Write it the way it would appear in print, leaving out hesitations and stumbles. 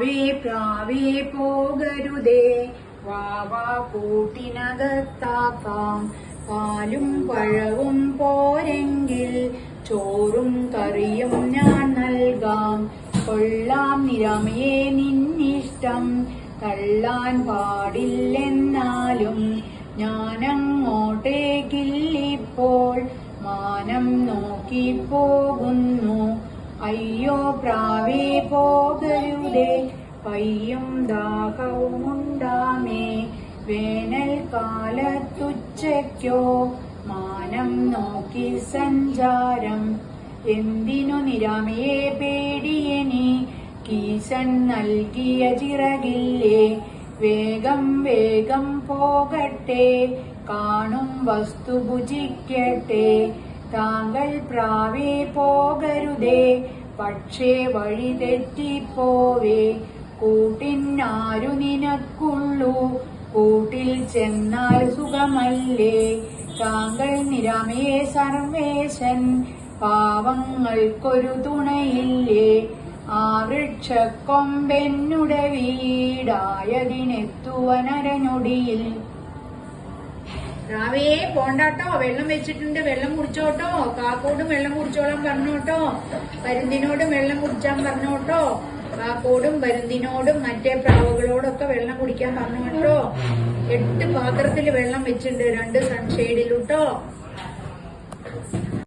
പ്രാവേ പ്രാവേ പോകരുതേ, വാവാ കൂട്ടിനകത്താക്കാം. പാലും പഴവും പോരെങ്കിൽ ചോറും കറിയും ഞാൻ നൽകാം. കൊള്ളാം നിരമയെ നിന്നിഷ്ടം, തള്ളാൻ പാടില്ലെന്നാലും ഞാനങ്ങോട്ടേക്കില്ലിപ്പോൾ മാനം നോക്കി പോകുന്നു. അയ്യോ പ്രാവേ പോകരുതേ, പയ്യും ദാഹവുമുണ്ടാമേ. വേനൽക്കാലത്തുച്ചയ്ക്കോ മാനം നോക്കി സഞ്ചാരം. എന്തിനു നിരാമയെ പേടിയനി, കീശൻ നൽകിയ ചിറകില്ലേ. വേഗം വേഗം പോകട്ടെ, കാണും വസ്തു ഭുജിക്കട്ടെ. താങ്കൾ പ്രാവേ പോകരുതേ, പക്ഷേ വഴി തെറ്റിപ്പോവേ. കൂട്ടിനാരു നിനക്കുള്ളൂ, കൂട്ടിൽ ചെന്നാൽ സുഖമല്ലേ. താങ്കൾ നിരാമയെ സർവേശൻ, പാവങ്ങൾക്കൊരു തുണയില്ലേ. ആ വൃക്ഷക്കൊമ്പെന്നുടെ വീടായതിനെത്തുവനരനൊടിയിൽ. പ്രാവേ പോണ്ടാട്ടോ, വെള്ളം വെച്ചിട്ടുണ്ട്, വെള്ളം കുടിച്ചോട്ടോ. കാക്കോടും വെള്ളം കുടിച്ചോളാൻ പറഞ്ഞോട്ടോ, പരുന്തിനോടും വെള്ളം കുടിച്ചാൻ പറഞ്ഞോട്ടോ. കാക്കോടും പരുന്തിനോടും മറ്റേ പ്രാവുകളോടൊക്കെ വെള്ളം കുടിക്കാൻ പറഞ്ഞോട്ടോ. 8 പാത്രത്തിൽ വെള്ളം വെച്ചിട്ടുണ്ട്, 2 സൺഷെയ്ഡിലുട്ടോ.